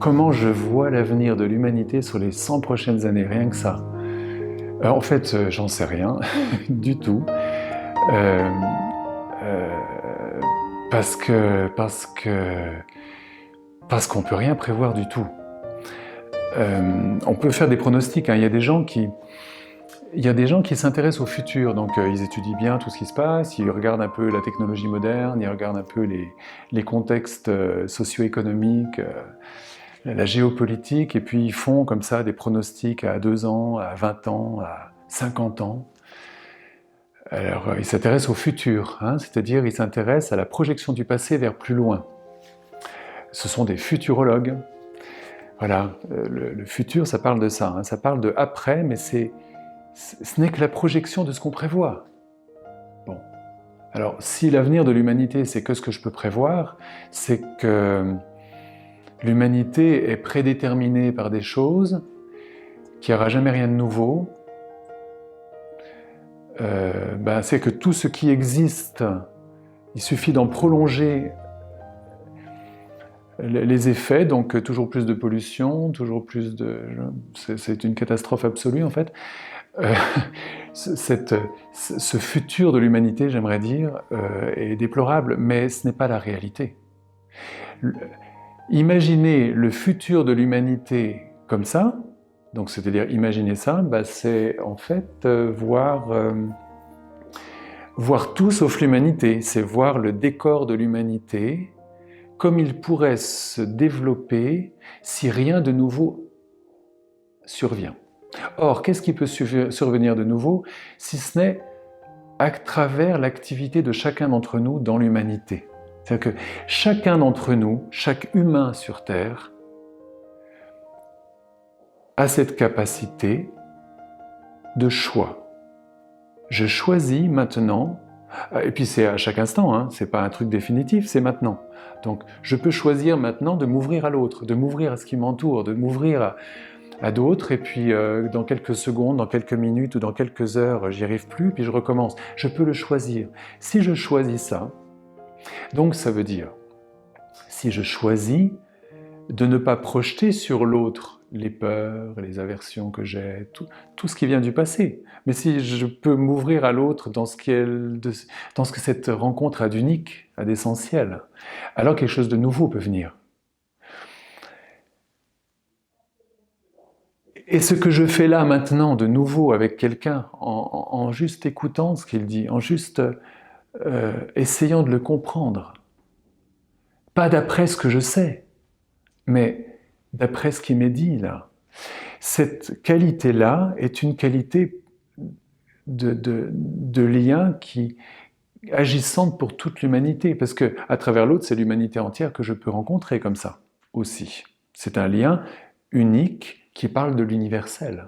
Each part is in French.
comment je vois l'avenir de l'humanité sur les 100 prochaines années, rien que ça. En fait, j'en sais rien du tout. Euh, euh, parce qu'on peut rien prévoir du tout. On peut faire des pronostics, hein. Il y a des gens qui s'intéressent au futur, donc ils étudient bien tout ce qui se passe, ils regardent un peu la technologie moderne, ils regardent un peu les contextes socio-économiques, la géopolitique, et puis ils font comme ça des pronostics à 2 ans, à 20 ans, à 50 ans. Alors ils s'intéressent au futur, hein, c'est-à-dire ils s'intéressent à la projection du passé vers plus loin. Ce sont des futurologues. Voilà, le futur, ça parle de ça, hein, ça parle de après, mais ce n'est que la projection de ce qu'on prévoit. Bon. Alors, si l'avenir de l'humanité, c'est que ce que je peux prévoir, c'est que l'humanité est prédéterminée par des choses, qu'il n'y aura jamais rien de nouveau, c'est que tout ce qui existe, il suffit d'en prolonger les effets, donc toujours plus de pollution, toujours plus de... C'est une catastrophe absolue en fait. Ce futur de l'humanité, j'aimerais dire, est déplorable, mais ce n'est pas la réalité. Imaginer le futur de l'humanité comme ça, donc c'est-à-dire imaginer ça, c'est en fait voir tout sauf l'humanité, c'est voir le décor de l'humanité comme il pourrait se développer si rien de nouveau survient. Or, qu'est-ce qui peut survenir de nouveau si ce n'est à travers l'activité de chacun d'entre nous dans l'humanité? C'est-à-dire que chacun d'entre nous, chaque humain sur Terre, a cette capacité de choix. Je choisis maintenant, et puis c'est à chaque instant, hein, c'est pas un truc définitif, c'est maintenant. Donc je peux choisir maintenant de m'ouvrir à l'autre, de m'ouvrir à ce qui m'entoure, de m'ouvrir à d'autres, et puis dans quelques secondes, dans quelques minutes ou dans quelques heures, j'y arrive plus, puis je recommence. Je peux le choisir. Si je choisis ça, donc ça veut dire, si je choisis de ne pas projeter sur l'autre les peurs, les aversions que j'ai, tout ce qui vient du passé, mais si je peux m'ouvrir à l'autre dans ce que cette rencontre a d'unique, a d'essentiel, alors quelque chose de nouveau peut venir. Et ce que je fais là maintenant de nouveau avec quelqu'un, en juste écoutant ce qu'il dit, en juste essayant de le comprendre, pas d'après ce que je sais, mais d'après ce qui m'est dit là. Cette qualité-là est une qualité de lien qui agissante pour toute l'humanité, parce que à travers l'autre, c'est l'humanité entière que je peux rencontrer comme ça aussi. C'est un lien unique qui parle de l'universel.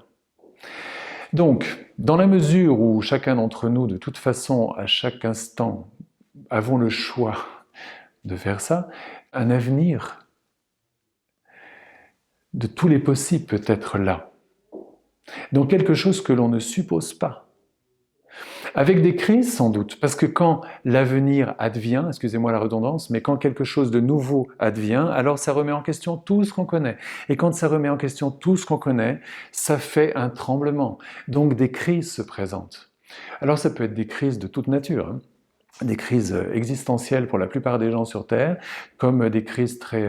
Donc, dans la mesure où chacun d'entre nous, de toute façon, à chaque instant, avons le choix de faire ça, un avenir de tous les possibles peut être là. Donc quelque chose que l'on ne suppose pas. Avec des crises sans doute, parce que quand l'avenir advient, excusez-moi la redondance, mais quand quelque chose de nouveau advient, alors ça remet en question tout ce qu'on connaît. Et quand ça remet en question tout ce qu'on connaît, ça fait un tremblement. Donc des crises se présentent. Alors ça peut être des crises de toute nature, hein. Des crises existentielles pour la plupart des gens sur Terre, comme des crises très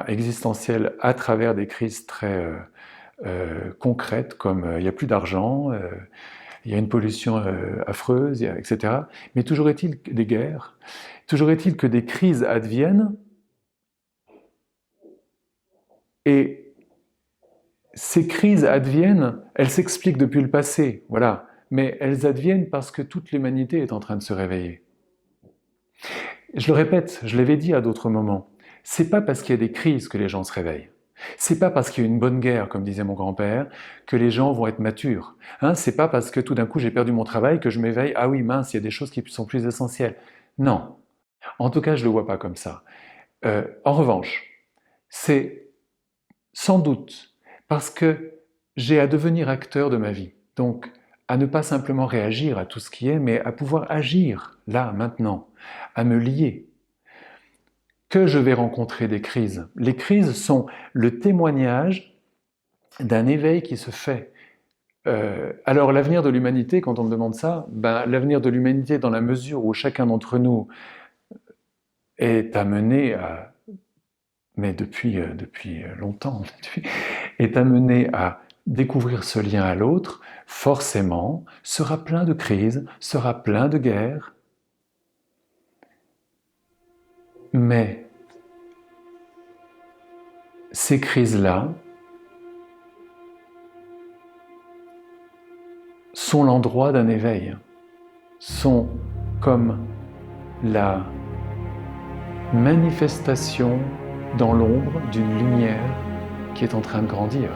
existentielles à travers des crises très concrètes, comme il n'y a plus d'argent, il y a une pollution affreuse, etc. Mais toujours est-il des guerres, toujours est-il que des crises adviennent, et ces crises adviennent, elles s'expliquent depuis le passé, voilà, mais elles adviennent parce que toute l'humanité est en train de se réveiller. Je le répète, je l'avais dit à d'autres moments, c'est pas parce qu'il y a des crises que les gens se réveillent. C'est pas parce qu'il y a une bonne guerre, comme disait mon grand-père, que les gens vont être matures. Hein, c'est pas parce que tout d'un coup j'ai perdu mon travail que je m'éveille, ah oui mince, il y a des choses qui sont plus essentielles. Non. En tout cas, je le vois pas comme ça. En revanche, c'est sans doute parce que j'ai à devenir acteur de ma vie. Donc, à ne pas simplement réagir à tout ce qui est, mais à pouvoir agir, là, maintenant, à me lier, que je vais rencontrer des crises. Les crises sont le témoignage d'un éveil qui se fait. Alors l'avenir de l'humanité, quand on me demande ça, l'avenir de l'humanité dans la mesure où chacun d'entre nous est amené à, mais depuis longtemps, est amené à découvrir ce lien à l'autre, forcément sera plein de crises, sera plein de guerres, mais ces crises-là sont l'endroit d'un éveil, sont comme la manifestation dans l'ombre d'une lumière qui est en train de grandir.